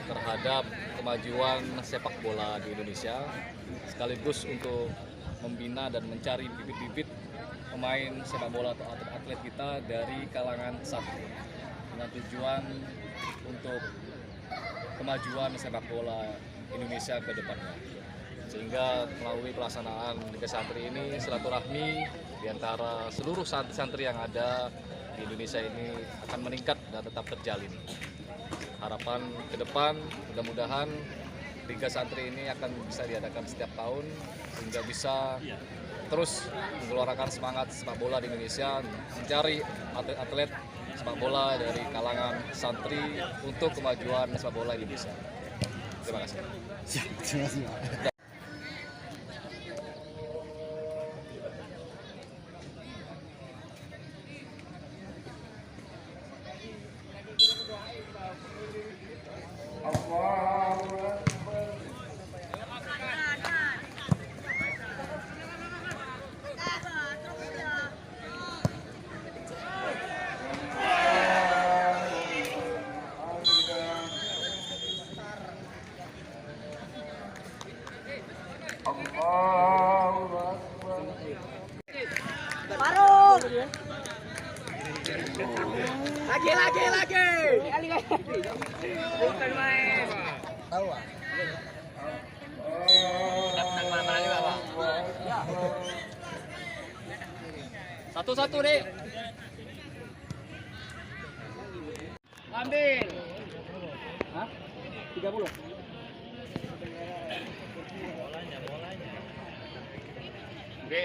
terhadap kemajuan sepak bola di Indonesia, sekaligus untuk membina dan mencari bibit-bibit pemain sepak bola atau atlet kita dari kalangan santri, dengan tujuan untuk kemajuan sepak bola Indonesia ke depannya. Sehingga melalui pelaksanaan Liga Santri ini, silaturahmi di antara seluruh santri-santri yang ada di Indonesia ini akan meningkat dan tetap terjalin. Harapan ke depan mudah-mudahan Liga Santri ini akan bisa diadakan setiap tahun sehingga bisa terus mengeluarkan semangat sepak bola di Indonesia, mencari atlet-atlet sepak bola dari kalangan santri untuk kemajuan sepak bola Indonesia. Terima kasih. Terima kasih. Lagi. Bukan main. Tahu ah. Satu-satu deh. Ambil. Hah? 30. Oke,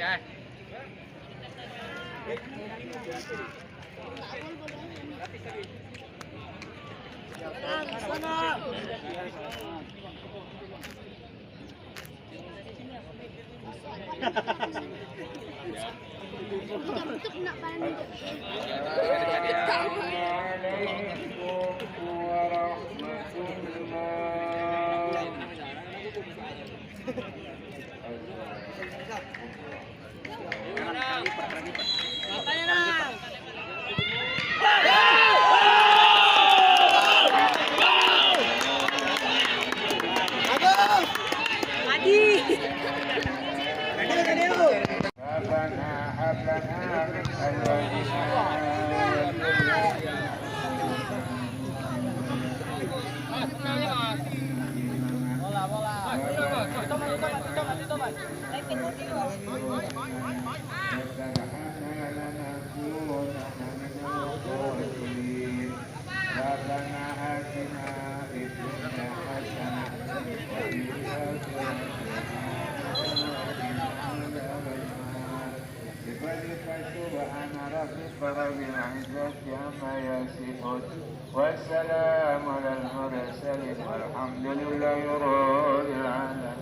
والسلام على المرسلين والحمد لله رب العالمين.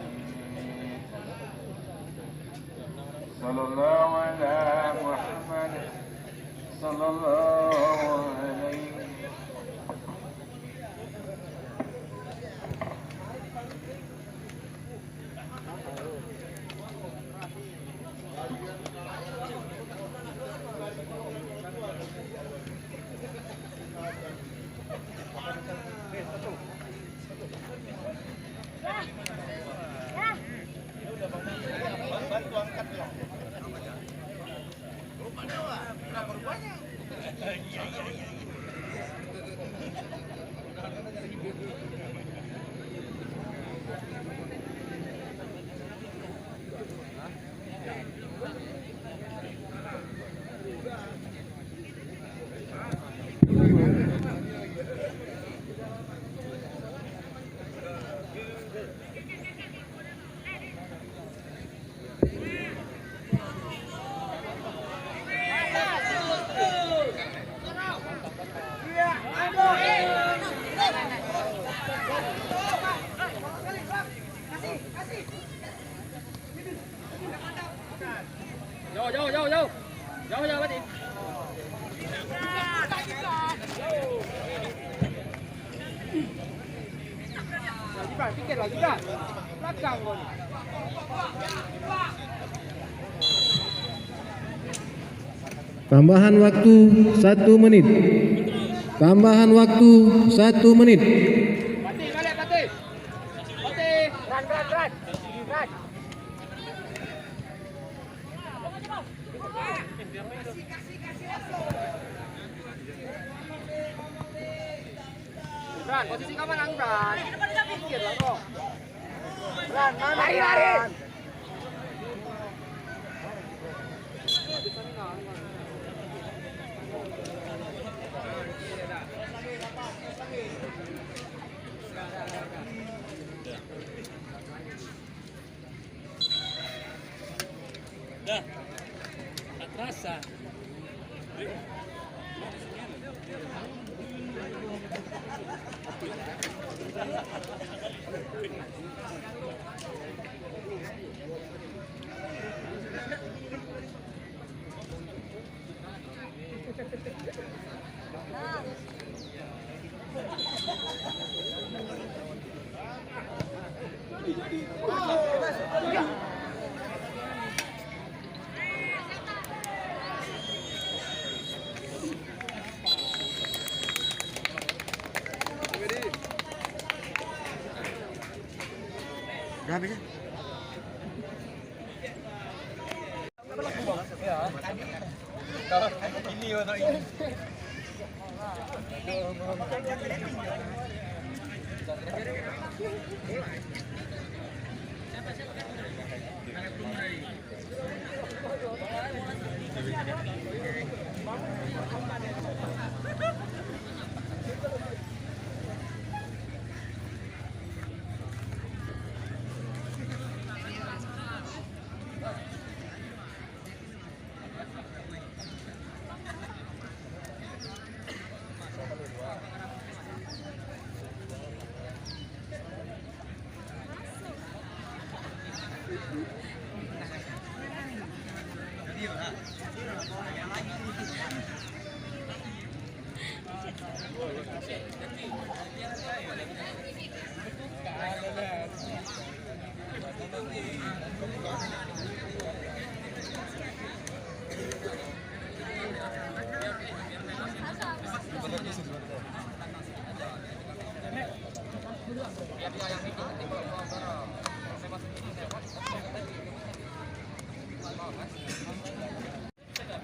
صلى الله على محمد صلى الله عليه. Jauh berarti. Pikir lagi kan? Belakang kau. Tambahan waktu 1 menit. Tambahan waktu 1 menit. Pati, balik Pati. Pati. Run. Run, posisi kamu nang Run. Pinggir lah kok. Run, lari. Dah. Tak terasa. Udah habis ya?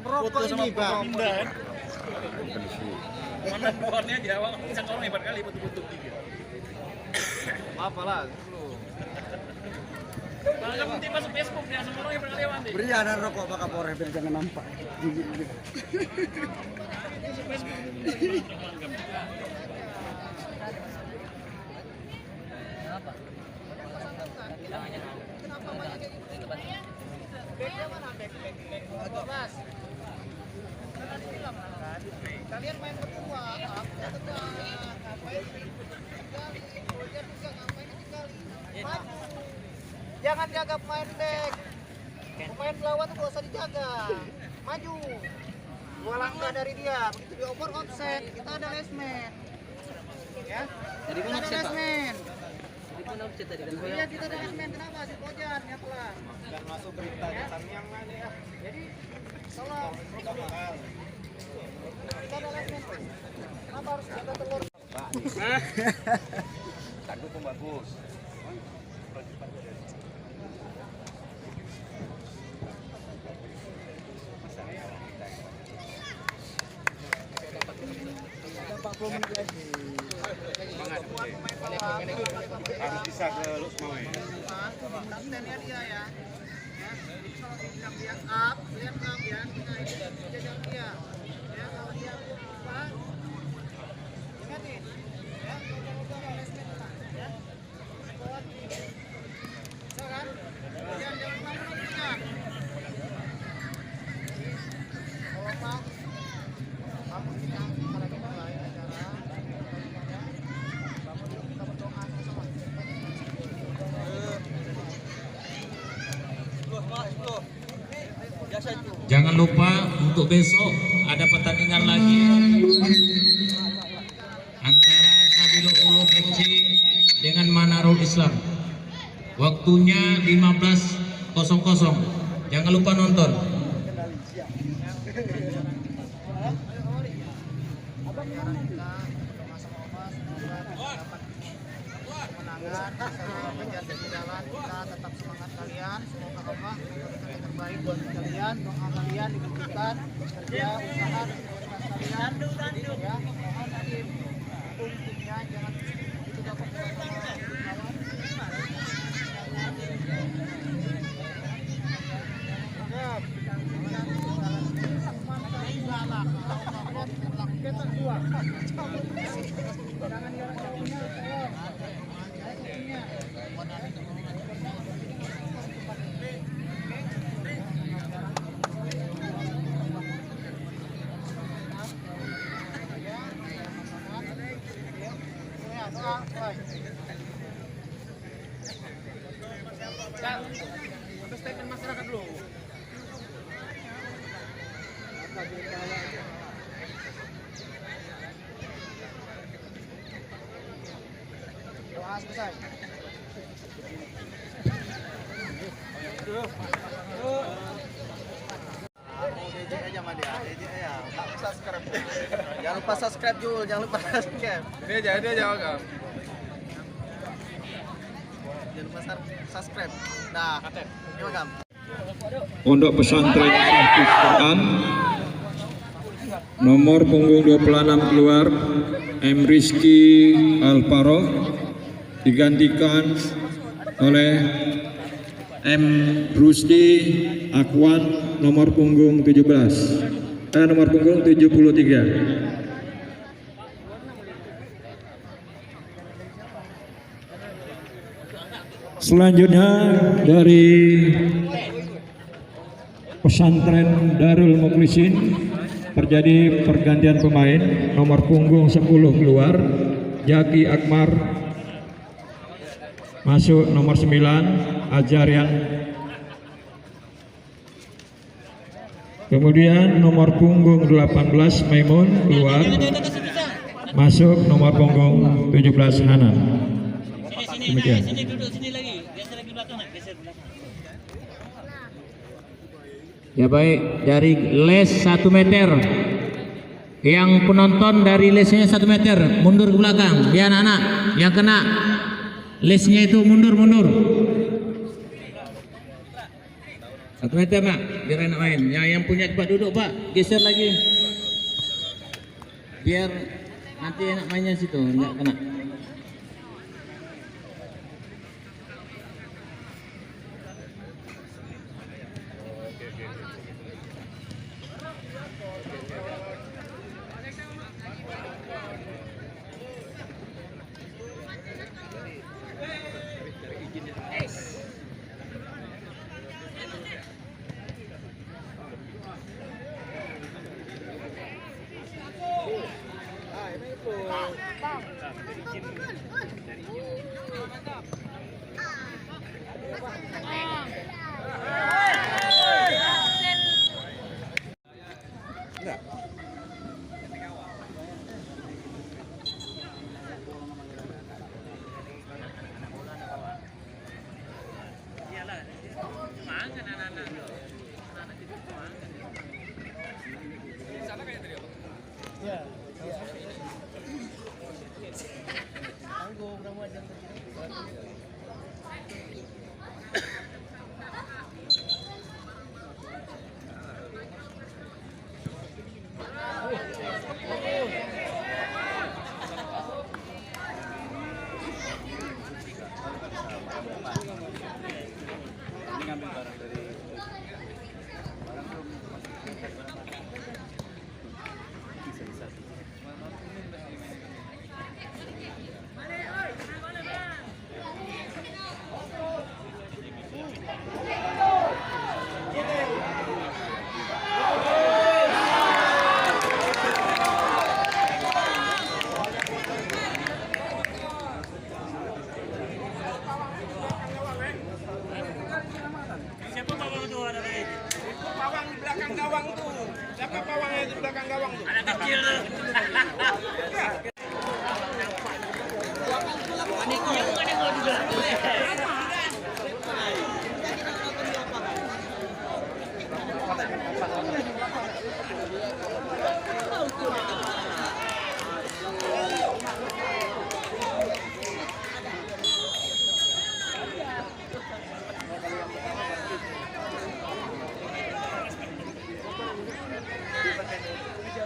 Merokok ini, Bang. Mana buahnya di awal pisang orang hebat kali betul-betul tiga. Apa lah? Kalau kamu penting masuk Facebook ya semua orang hebat kali awan deh. Beri anak rokok Pak Kapolres biar jangan nampak. Kalian main berdua, ngapain jangan jaga pemain back. Pemain lawan tuh gak usah dijaga. Maju. 2 langkah dari dia. Begitu dioper offset, kita ada lesman. Ya. Jadi kita ada lesman. Iya, kita ada lesman. Kenapa? Si Pojan ya pelan. Dan masuk berita yang mana ya? Jadi tolong. Kita ada lesman. Kenapa harus ada telur? Tangguh pembagus. Harus bisa ke Luxmoy. Kaptennya dia ya. Jadi kalau dibilang dia up ya. Nah ini jajan dia. Ya kalau dia lupa, ingat nih. Ya udah lesmen lah. Ya. Bisa kan? Jangan lama ya. Kalau mau kamu kita lagi mulai acara. Kita berdoa sama. Jangan lupa untuk besok ada pertandingan lagi antara Sabilul Ulum FC dengan Manarul Islam. Waktunya 15.00. Jangan lupa nonton. pelajaran kita berdoa sama Allah semoga dapat kemenangan, bisa mengejar ketinggalan. Kita tetap semangat kalian, semoga Allah memberikan yang terbaik buat kalian. Doa kalian dibuktikan, kerja, usaha, dan kalian ya. Mohon tim timnya jangan itu dapat statement masyarakat dulu. Doa selesai. Jangan lupa subscribe Jul, jangan lupa subscribe. Dia jawab kan. Jangan lupa subscribe. Nah, gimana? Pondok Pesantren Tahfiz Quran nomor punggung 26 keluar M. Rizky Alparo digantikan oleh M. Rusdi Akwan nomor punggung 17 nomor punggung 73. Selanjutnya dari Pesantren Darul Mukhlisin terjadi pergantian pemain. Nomor punggung 10 keluar Jaki Akmar masuk nomor 9 Azarian. Kemudian nomor punggung 18 Maimun keluar masuk nomor punggung 17 Hanan. Demikian. Ya baik, dari les 1 meter yang penonton dari lesnya 1 meter mundur ke belakang, biar anak-anak yang kena lesnya itu mundur 1 meter nak, biar enak main. Yang punya tempat duduk pak, geser lagi biar nanti enak mainnya situ, enggak kena.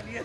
dia.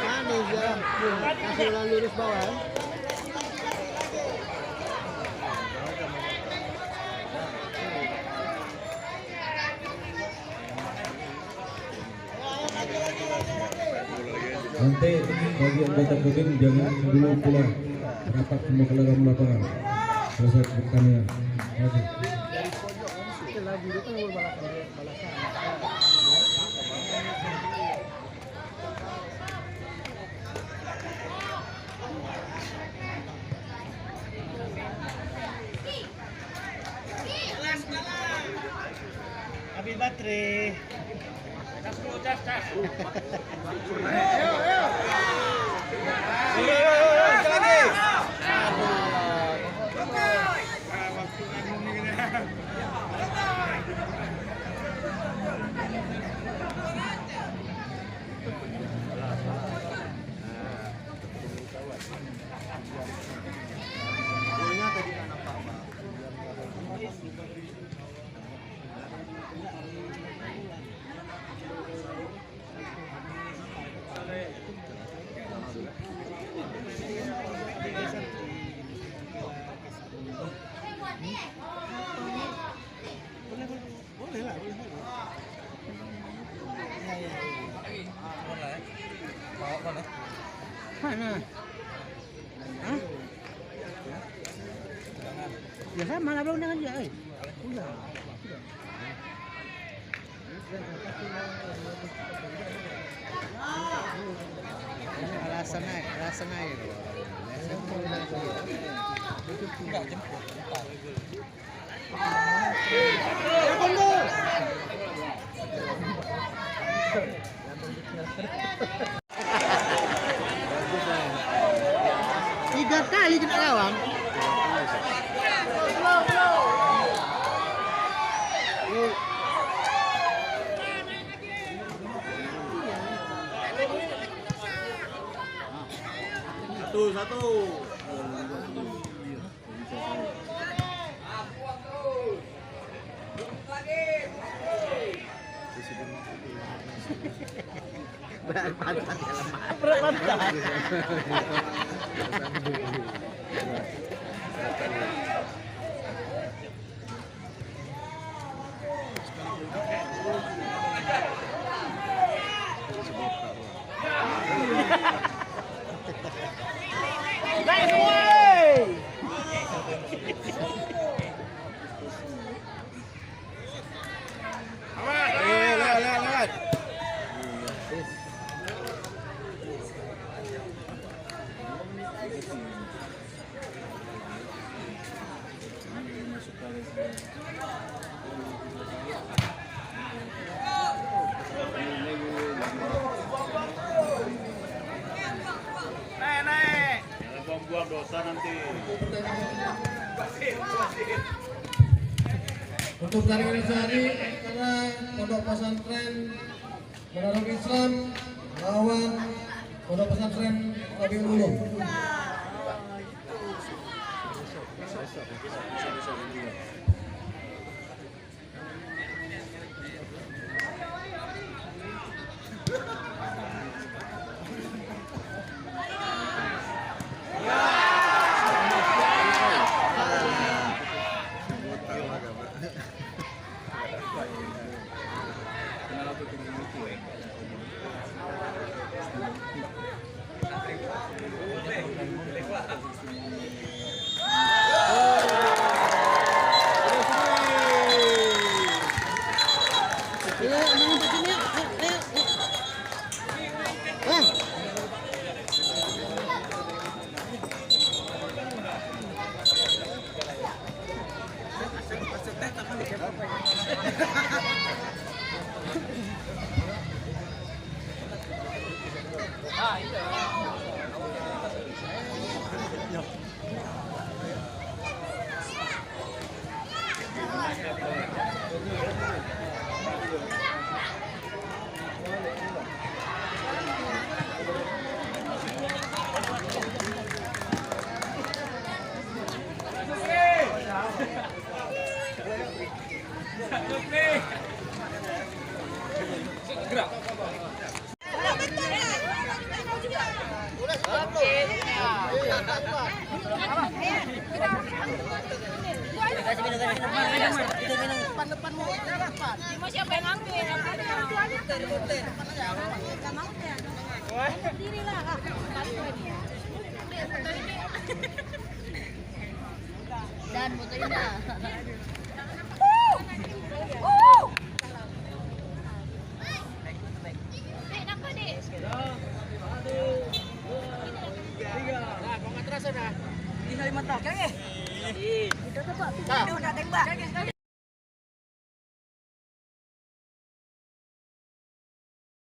Manis ya, kasih ulang lurus bawah. Nanti bagi anggota kodim jangan dulu pulang, rapat semua ke dalam lapangan. Selesai pertandingan. Oke. Habis baterai. Mana? Hah? Ya sama lah belum dengan dia. Udah. Alasan aja. Enggak jemput. Ya mundur. Tiga kali kena lawan. Satu. Berat pantat ya lemah. Berat pantat. Buang dosa nanti. Untuk pertandingan sehari antara Pondok Pesantren Darul Islam lawan Pondok Pesantren Kabing Ulum. Depan mau depan. Mau siapa yang ambil? Berdiri lah, Kak. Dan fotoin dah. Nah, kau nggak terasa dah. Di Kalimantan. Oke. Kita tebak. Udah tembak.